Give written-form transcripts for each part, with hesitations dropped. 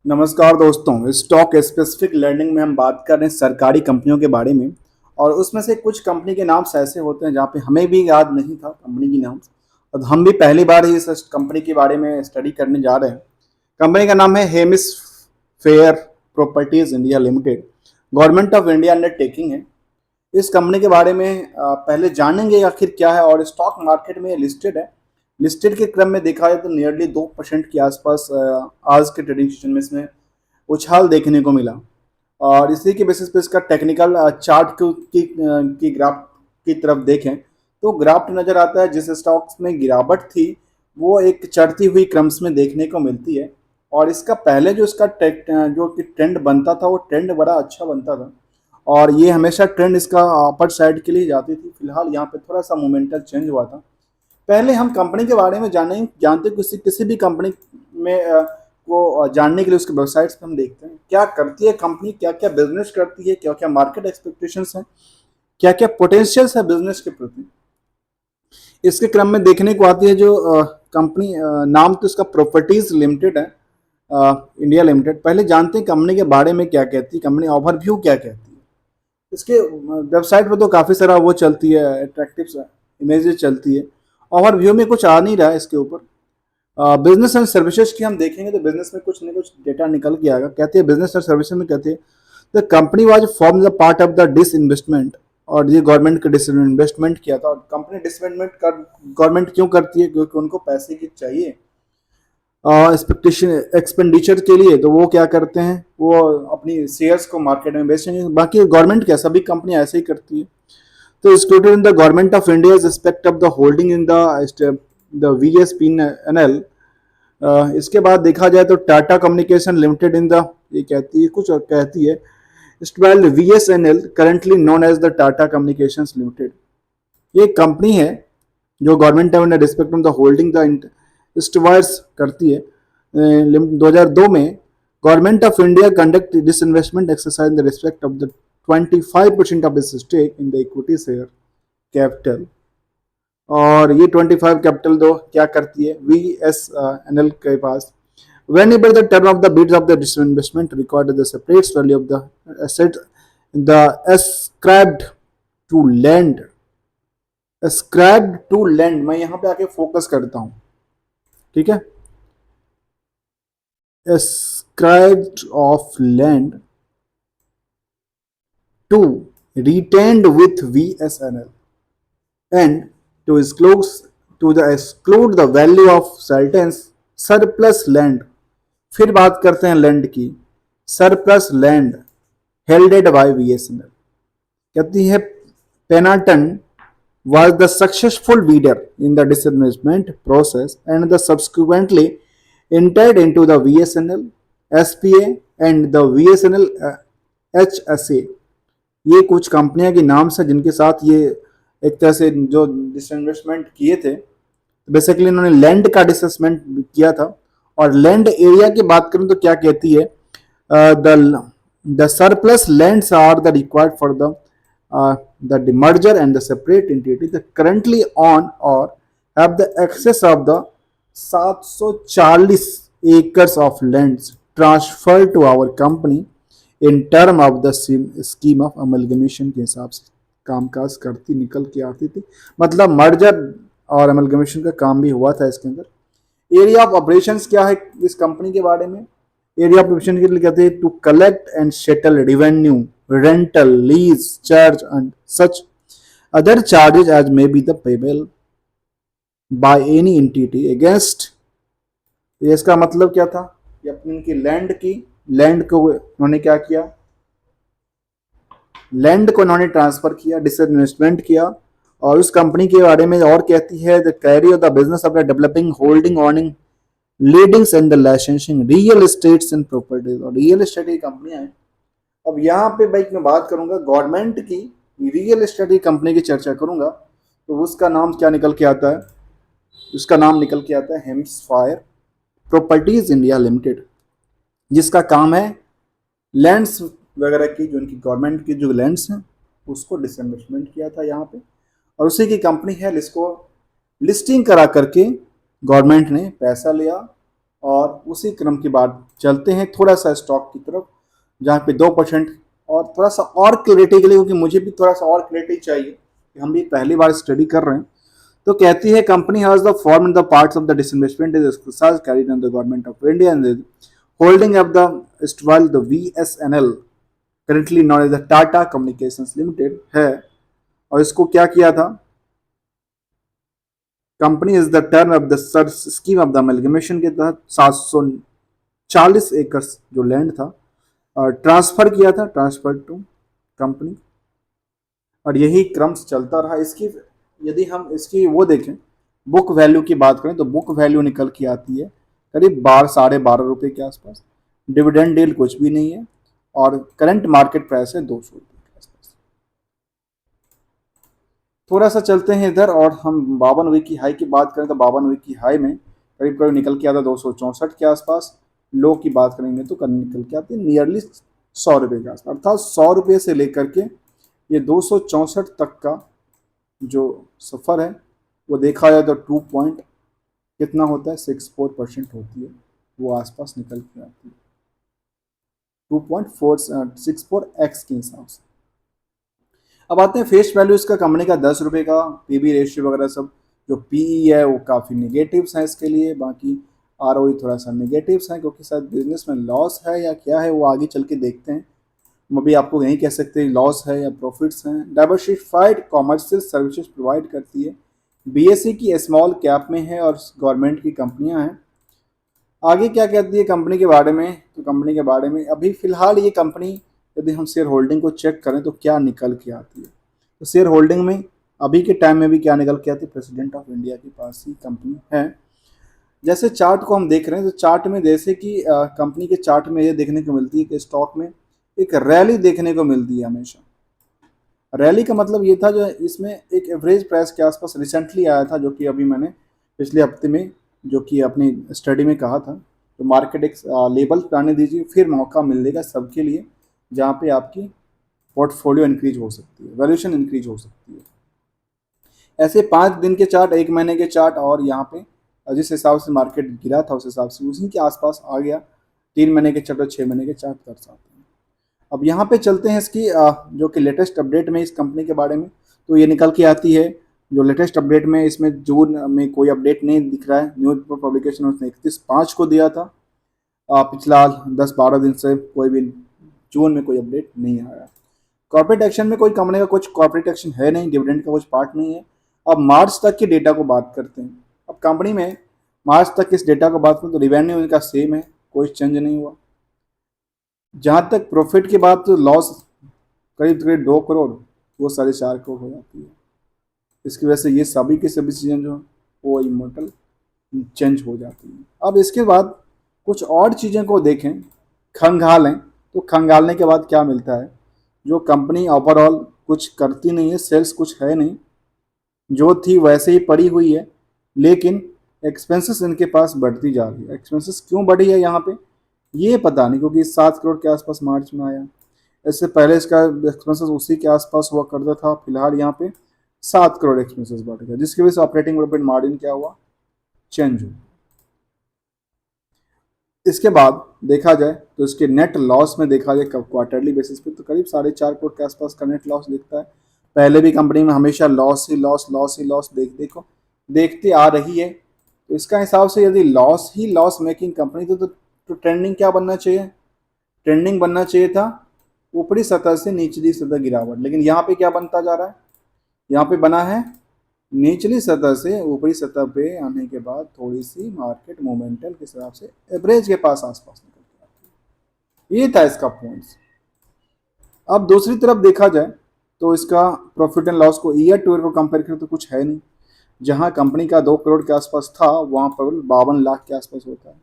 नमस्कार दोस्तों, stock specific learning में हम बात कर रहे हैं सरकारी कंपनियों के बारे में। और उसमें से कुछ कंपनी के नाम्स ऐसे होते हैं जहाँ पे हमें भी याद नहीं था कंपनी की नाम्स, और हम भी पहली बार ही इस कंपनी के बारे में स्टडी करने जा रहे हैं। कंपनी का नाम है Hemis fair properties India limited. Government of India under taking है। इस कंपनी के बारे में पहले जानेंगे आखिर क्या है, और स्टॉक मार्केट में लिस्टेड है। लिस्टेड के क्रम में देखा जाए तो नियरली 2% के आसपास आज के ट्रेडिंग सेशन में इसमें उछाल देखने को मिला। और इसी के बेसिस पे इसका टेक्निकल चार्ट की ग्राफ की तरफ देखें तो ग्राफ नज़र आता है। जिस स्टॉक्स में गिरावट थी वो एक चढ़ती हुई क्रम्स में देखने को मिलती है। और इसका पहले जो इसका जो कि ट्रेंड बनता था वो ट्रेंड बड़ा अच्छा बनता था, और ये हमेशा ट्रेंड इसका अपर साइड के लिए जाती थी। फिलहाल यहाँ पे थोड़ा सा मोमेंटल चेंज हुआ था। पहले हम कंपनी के बारे में जानते किसी किसी भी कंपनी में को जानने के लिए उसके वेबसाइट्स पे हम देखते हैं क्या करती है कंपनी, क्या क्या बिजनेस करती है, क्या क्या मार्केट एक्सपेक्टेशंस हैं, क्या क्या पोटेंशियल्स है बिजनेस के प्रति। इसके क्रम में देखने को आती है जो कंपनी नाम तो इसका प्रॉपर्टीज लिमिटेड है, इंडिया लिमिटेड। पहले जानते हैं कंपनी के बारे में क्या कहती है, कंपनी ओवरव्यू क्या कहती है। इसके वेबसाइट पर तो काफ़ी सारा वो चलती है, अट्रैक्टिव इमेजेस चलती है। ओवरव्यू में कुछ आ नहीं रहा है इसके ऊपर। बिजनेस एंड सर्विसेज की हम देखेंगे तो बिजनेस में कुछ न कुछ डेटा निकल के आएगा। कहते हैं बिजनेस एंड सर्विसेज में कहते हैं the company was form the part of the disinvestment. और ये गवर्नमेंट का डिस इन्वेस्टमेंट किया था। और कंपनी डिस इन्वेस्टमेंट कर गवर्नमेंट क्यों करती है? क्योंकि उनको पैसे की चाहिए एक्सपेक्टेशन एक्सपेंडिचर के लिए। तो वो क्या करते हैं, वो अपनी शेयर्स को मार्केट में बेचेंगे। बाकी गवर्नमेंट क्या, सभी कंपनी ऐसे ही करती है। तो included in the government of India respect of the holding in the VSPNL। इसके बाद देखा जाए तो Tata communication limited in the, ये कहती है कुछ और कहती है स्टवेल VSNL currently known as the Tata communications limited. ये कंपनी है जो government of India respect of the holding the स्टवायर्स करती है। 2002 में government of India conduct this investment exercise in the respect of the 25% of its stake in the equity share capital. और ये 25 capital दो क्या करती है VSNL के पास। Whenever the term of the bids of the disinvestment recorded the separate value of the asset the ascribed to land ascribed to land। मैं यहाँ पे आके फोकस करता हूँ, ठीक है। ascribed of land to retained with VSNL and to exclude the value of certain surplus land। फिर बात करते हैं लैंड की। Surplus land helded by VSNL। कहती है पेनाटन was the successful bidder in the disinvestment process and the subsequently entered into the VSNL SPA and the VSNL HSA। ये कुछ कंपनियां के नाम से जिनके साथ ये एक तरह से जो डिसइन्वेस्टमेंट किए थे। बेसिकली इन्होंने लैंड का डिसइन्वेस्टमेंट किया था। और लैंड एरिया की बात करूं तो क्या कहती है, the surplus lands are the required for the demerger and the separate entity that currently on or have the excess of the 740 acres of lands transferred to our company in term of the scheme of amalgamation के हिसाब से कामकाज करती निकल के आती थी। मतलब मर्जर और अमलगमेशन का काम भी हुआ था इसके अंदर। एरिया ऑफ ऑपरेशंस क्या है इस कंपनी के बारे में? एरिया ऑफ ऑपरेशन के लिए कहते हैं to collect and settle revenue, rental, lease, charge and such other charges as may be the payable by any entity against. इसका मतलब क्या था? ये अपनी इनकी लैंड को उन्होंने क्या किया, लैंड को उन्होंने ट्रांसफर किया, डिसइन्वेस्टमेंट किया। और उस कंपनी के बारे में और कहती है the carry of the business of the developing holding owning leadings and the licensing real estates and properties. और रियल एस्टेट की कंपनियां हैं। अब यहाँ पे भाई मैं बात करूंगा गवर्नमेंट की रियल एस्टेट की कंपनी की चर्चा करूंगा तो उसका नाम क्या निकल के आता है? उसका नाम निकल के आता है हेम्सफायर प्रॉपर्टीज इंडिया लिमिटेड, जिसका काम है लैंड्स वगैरह की, जो उनकी गवर्नमेंट की जो लैंड्स हैं उसको डिसइन्वेस्टमेंट किया था यहाँ पे। और उसी की कंपनी है जिसको लिस्टिंग करा करके गवर्नमेंट ने पैसा लिया और उसी क्रम की बात चलते हैं थोड़ा सा स्टॉक की तरफ, जहाँ पे 2% और थोड़ा सा और क्लैरिटी के लिए, क्योंकि मुझे भी थोड़ा सा और क्लैरिटी चाहिए कि हम भी पहली बार स्टडी कर रहे हैं। तो कहती है company has the form the parts of the disinvestment is exercise carried on the government of India and holding of the स्टवाल the VSNL currently known as the Tata communications limited है। और इसको क्या किया था, company is the term of the scheme of the amalgamation के तहत 740 एकड़ जो लैंड था ट्रांसफर किया था, ट्रांसफर टू कंपनी। और यही क्रम चलता रहा। इसकी यदि हम इसकी वो देखें, बुक वैल्यू की बात करें तो बुक वैल्यू निकल के आती है करीब 12-12.5 रुपये के आसपास। डिविडेंड डील कुछ भी नहीं है और करंट मार्केट प्राइस है 200 रुपये के आसपास। थोड़ा सा चलते हैं इधर और हम 52 वीक की हाई की बात करें तो 52 वीक की हाई में करीब करीब निकल के आता 264 के आसपास। लो की बात करेंगे तो निकल के आती है नियरली 100 रुपये के आसपास, अर्थात 100 रुपये से लेकर के ये 264 तक का जो सफ़र है वो देखा जाए तो 2 पॉइंट कितना होता है 64% होती है, वो आसपास निकल के आती है 2.464x के हिसाब से। अब आते हैं फेस वैल्यू इसका कंपनी का 10 रुपये का, पीबी रेशियो वगैरह सब जो पीई है वो काफ़ी निगेटिव्स हैं इसके लिए, बाकी आरओई थोड़ा सा निगेटिव्स हैं क्योंकि शायद बिजनेस में लॉस है या क्या है वो आगे चल के देखते हैं। हम अभी आपको यही कह सकते हैं लॉस है या प्रॉफिट्स हैं। डाइवर्सिफाइड कॉमर्शियल सर्विसेज प्रोवाइड करती है, बीएसई की स्मॉल कैप में है और गवर्नमेंट की कंपनियां हैं। आगे क्या कहती है कंपनी के बारे में, तो कंपनी के बारे में अभी फ़िलहाल ये कंपनी यदि हम शेयर होल्डिंग को चेक करें तो क्या निकल के आती है, तो शेयर होल्डिंग में अभी के टाइम में भी क्या निकल के आती है, प्रेसिडेंट ऑफ इंडिया के पास ही कंपनी है। जैसे चार्ट को हम देख रहे हैं तो चार्ट में जैसे कि कंपनी के चार्ट में ये देखने को मिलती है कि स्टॉक में एक रैली देखने को मिलती है हमेशा। रैली का मतलब ये था जो इसमें एक एवरेज प्राइस के आसपास रिसेंटली आया था, जो कि अभी मैंने पिछले हफ्ते में जो कि अपनी स्टडी में कहा था, तो मार्केट एक लेवल पे आने दीजिए फिर मौका मिलेगा सबके लिए जहाँ पे आपकी पोर्टफोलियो इंक्रीज हो सकती है, वैल्यूएशन इंक्रीज हो सकती है। ऐसे 5 दिन के चार्ट, 1 महीने के चार्ट और यहाँ पे जिस हिसाब से मार्केट गिरा था उस हिसाब से उसी के आसपास आ गया। 3 महीने के चार्ट और 6 महीने के चार्ट दर्शाते हैं। अब यहाँ पे चलते हैं इसकी जो कि लेटेस्ट अपडेट में इस कंपनी के बारे में, तो ये निकल के आती है जो लेटेस्ट अपडेट में इसमें जून में कोई अपडेट नहीं दिख रहा है। न्यूज़ पेपर पब्लिकेशन उसने 31/5 को दिया था, पिछला 10-12 दिन से कोई भी जून में कोई अपडेट नहीं आया। कॉर्पोरेट एक्शन में कोई कंपनी का कुछ कॉर्पोरेट एक्शन है नहीं, डिविडेंड का कुछ पार्ट नहीं है। अब मार्च तक के डेटा को बात करते हैं। अब कंपनी में मार्च तक इस डेटा को बात करें तो रिवेन्यू इनका सेम है, कोई चेंज नहीं हुआ। जहाँ तक प्रॉफिट की बात तो लॉस करीब करीब 2 करोड़ वो 4.5 करोड़ हो जाती है। इसकी वजह से ये सभी की सभी चीज़ें जो वो इमोटल चेंज हो जाती हैं। अब इसके बाद कुछ और चीज़ें को देखें, खंगालें, तो खंगालने के बाद क्या मिलता है, जो कंपनी ओवरऑल कुछ करती नहीं है, सेल्स कुछ है नहीं, जो थी वैसे ही पड़ी हुई है, लेकिन एक्सपेंसेस इनके पास बढ़ती जा रही है। एक्सपेंसेस क्यों बढ़ी है यहाँ पे ये पता नहीं, क्योंकि 7 करोड़ के आसपास मार्च में आया। इससे पहले इसका एक्सपेंसेस उसी के आसपास हुआ करता था, फिलहाल यहाँ पे 7 करोड़ एक्सपेंसेस बढ़ गया, जिसकी वजह से ऑपरेटिंग प्रॉफिट मार्जिन क्या हुआ, चेंज हुआ। इसके बाद देखा जाए तो इसके नेट लॉस में देखा जाए क्वार्टरली बेसिस पे तो करीब 4.5 करोड़ के आसपास का नेट लॉस दिखता है। पहले भी कंपनी में हमेशा लॉस ही लॉस, लॉस ही लॉस देखते आ रही है। तो इसका हिसाब से यदि लॉस ही लॉस मेकिंग कंपनी तो ट्रेंडिंग क्या बनना चाहिए, ट्रेंडिंग बनना चाहिए था ऊपरी सतह से निचली सतह गिरावट, लेकिन यहाँ पे क्या बनता जा रहा है, यहाँ पे बना है निचली सतह से ऊपरी सतह पे आने के बाद थोड़ी सी मार्केट मोमेंटल के हिसाब से एवरेज के पास आसपास निकल के आती है। ये था इसका पॉइंट्स। अब दूसरी तरफ देखा जाए तो इसका प्रॉफिट एंड लॉस को ईयर टू ईयर को कंपेयर करें तो कुछ है नहीं। जहां कंपनी का 2 करोड़ के आसपास था वहां पर 52 लाख के आसपास होता है।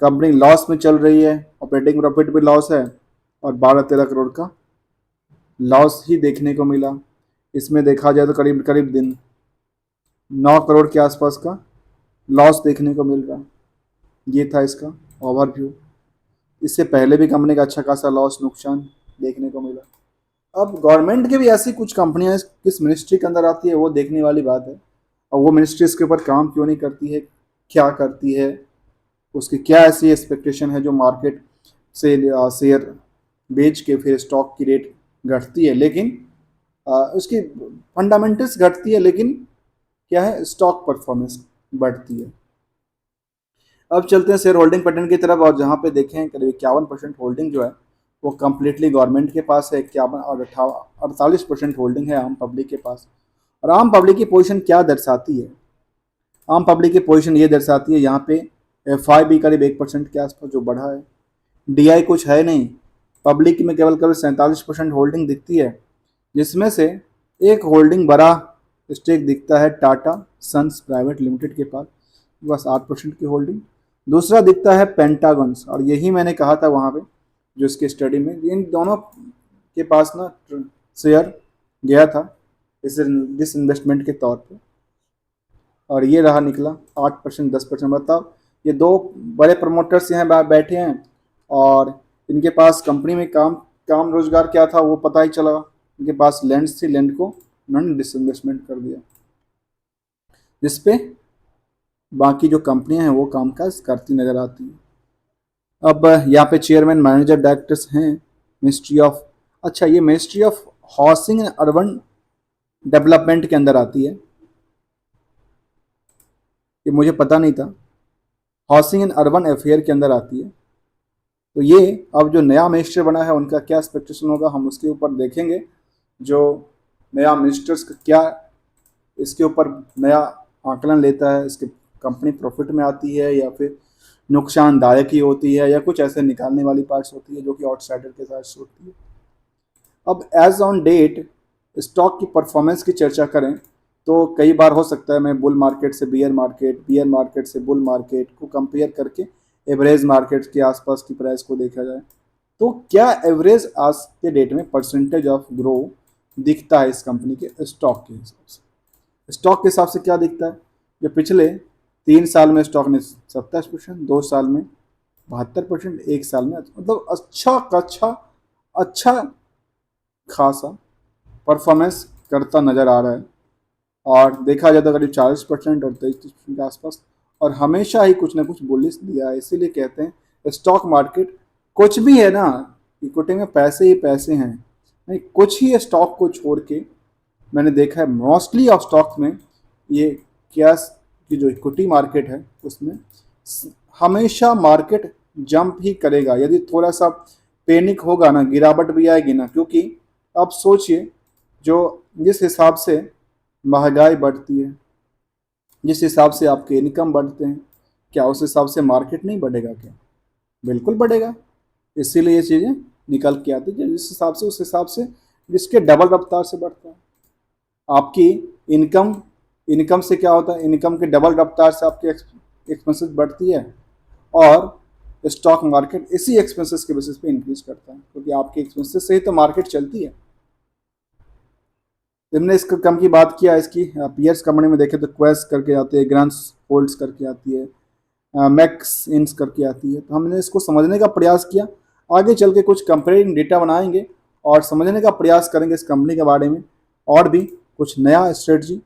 कंपनी लॉस में चल रही है, ऑपरेटिंग प्रॉफिट भी लॉस है और 12-13 करोड़ का लॉस ही देखने को मिला। इसमें देखा जाए तो करीब करीब दिन 9 करोड़ के आसपास का लॉस देखने को मिल रहा। ये था इसका ओवरव्यू। इससे पहले भी कंपनी का अच्छा खासा लॉस नुकसान देखने को मिला। अब गवर्नमेंट की भी ऐसी कुछ कंपनियां किस मिनिस्ट्री के अंदर आती है वो देखने वाली बात है, और वो मिनिस्ट्री इसके ऊपर काम क्यों नहीं करती है, क्या करती है, उसकी क्या ऐसी एक्सपेक्टेशन है जो मार्केट से शेयर बेच के फिर स्टॉक की रेट घटती है, लेकिन उसकी फंडामेंटल्स घटती है, लेकिन क्या है, स्टॉक परफॉर्मेंस बढ़ती है। अब चलते हैं शेयर होल्डिंग पैटर्न की तरफ, और जहाँ पे देखें करीब 51% होल्डिंग जो है वो कम्प्लीटली गवर्नमेंट के पास है, 51 और 48% होल्डिंग है आम पब्लिक के पास। और आम पब्लिक की पोजीशन क्या दर्शाती है? आम पब्लिक की पोजीशन ये दर्शाती है, यहाँ पे FIB करीब 1% के आसपास जो बढ़ा है, DI कुछ है नहीं, पब्लिक में केवल केवल 47% होल्डिंग दिखती है, जिसमें से एक होल्डिंग बड़ा स्टेक दिखता है टाटा सन्स प्राइवेट लिमिटेड के पास, बस 8% की होल्डिंग। दूसरा दिखता है पेंटागन्स, और यही मैंने कहा था वहाँ पे जो इसके स्टडी में, इन दोनों के पास ना शेयर गया था इस डिस इन्वेस्टमेंट के तौर पे, और ये रहा निकला 8%, 10%। बताओ, ये दो बड़े प्रमोटर्स यहाँ बैठे हैं, और इनके पास कंपनी में काम रोजगार क्या था वो पता ही चला। इनके पास लैंड थी, लैंड को उन्होंने डिसइन्वेस्टमेंट कर दिया, जिसपे बाकी जो कंपनियां हैं वो कामकाज करती नजर आती हैं। अब यहाँ पे चेयरमैन मैनेजर डायरेक्टर्स हैं मिनिस्ट्री ऑफ, अच्छा ये ministry of housing and urban development के अंदर आती है, ये मुझे पता नहीं था, हाउसिंग एंड अर्बन अफेयर के अंदर आती है। तो ये अब जो नया मिनिस्टर बना है उनका क्या एक्सपेक्टेशन होगा, हम उसके ऊपर देखेंगे। जो नया मिनिस्टर्स का क्या इसके ऊपर नया आकलन लेता है, इसके कंपनी प्रॉफिट में आती है या फिर नुकसानदायक ही होती है, या कुछ ऐसे निकालने वाली पार्ट्स होती है जो कि आउटसाइडर के साथ होती है। अब एज ऑन डेट स्टॉक की परफॉर्मेंस की चर्चा करें तो कई बार हो सकता है मैं बुल मार्केट से बियर मार्केट, बियर मार्केट से बुल मार्केट को कंपेयर करके एवरेज मार्केट के आसपास की प्राइस को देखा जाए, तो क्या एवरेज आज के डेट में परसेंटेज ऑफ ग्रो दिखता है इस कंपनी के स्टॉक के हिसाब से? स्टॉक के हिसाब से क्या दिखता है? जो पिछले 3 साल में स्टॉक ने 27%, 2 साल में 72%, 1 साल में मतलब अच्छा खासा परफॉर्मेंस करता नज़र आ रहा है। और देखा जाए तो करीब 40% और 33% के आसपास, और हमेशा ही कुछ ना कुछ बुलिश दिया है। इसीलिए कहते हैं स्टॉक मार्केट कुछ भी है ना, इक्विटी में पैसे ही पैसे हैं, नहीं कुछ ही स्टॉक को छोड़ के मैंने देखा है मोस्टली ऑफ स्टॉक में ये क्या कि जो इक्विटी मार्केट है उसमें हमेशा मार्केट जंप ही करेगा। यदि थोड़ा सा पैनिक होगा ना, गिरावट भी आएगी ना, क्योंकि आप सोचिए जो जिस हिसाब से महंगाई बढ़ती है, जिस हिसाब से आपके इनकम बढ़ते हैं, क्या उस हिसाब से मार्केट नहीं बढ़ेगा क्या? बिल्कुल बढ़ेगा। इसीलिए ये चीज़ें निकल के आती है, जिस हिसाब से उस हिसाब से जिसके डबल रफ्तार से बढ़ता है। आपकी इनकम इनकम से क्या होता है, इनकम के डबल रफ्तार से आपकी एक्सपेंसेस बढ़ती है, और स्टॉक मार्केट इसी एक्सपेंसेस के बेसिस पे इंक्रीज करता है, क्योंकि आपके एक्सपेंसेस से ही तो मार्केट चलती है। हमने इसका कम की बात किया, इसकी पीएस कंपनी में देखें तो क्वेस करके आती है, ग्रांस होल्ड्स करके आती है, मैक्स इंस करके आती है। तो हमने इसको समझने का प्रयास किया, आगे चल के कुछ कंपेयरिंग डेटा बनाएंगे और समझने का प्रयास करेंगे इस कंपनी के बारे में, और भी कुछ नया स्ट्रेटजी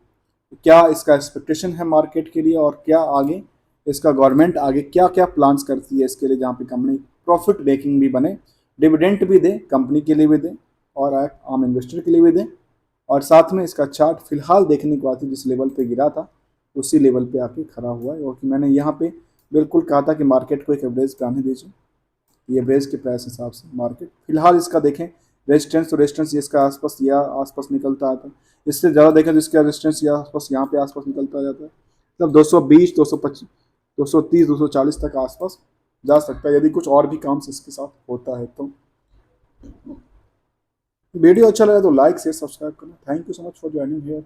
क्या इसका एक्सपेक्टेशन है मार्केट के लिए, और क्या आगे इसका गवर्नमेंट आगे क्या क्या प्लान्स करती है इसके लिए, जहाँ पे कंपनी प्रॉफिट मेकिंग भी बने, डिविडेंट भी दे, कंपनी के लिए भी दे और आम इन्वेस्टर के लिए भी दे। और साथ में इसका चार्ट फिलहाल देखने को आती, जिस लेवल पे गिरा था उसी लेवल पे आके खड़ा हुआ है। और कि मैंने यहाँ पे बिल्कुल कहा था कि मार्केट को एक एवरेज बनाने दीजिए, ये एवरेज के प्राइस हिसाब से मार्केट फिलहाल इसका देखें, रेजिस्टेंस तो रेजिस्टेंस इसका आसपास या आसपास निकलता आता है, इससे ज़्यादा देखें तो इसका रेजिस्टेंस या आसपास यहाँ पे आसपास निकलता जाता है, मतलब 220, 225, 230, 240 तक आसपास जा सकता है, यदि कुछ और भी काम इसके साथ होता है तो। वीडियो अच्छा लगा तो लाइक शेयर सब्सक्राइब करना। Thank you so much for joining here.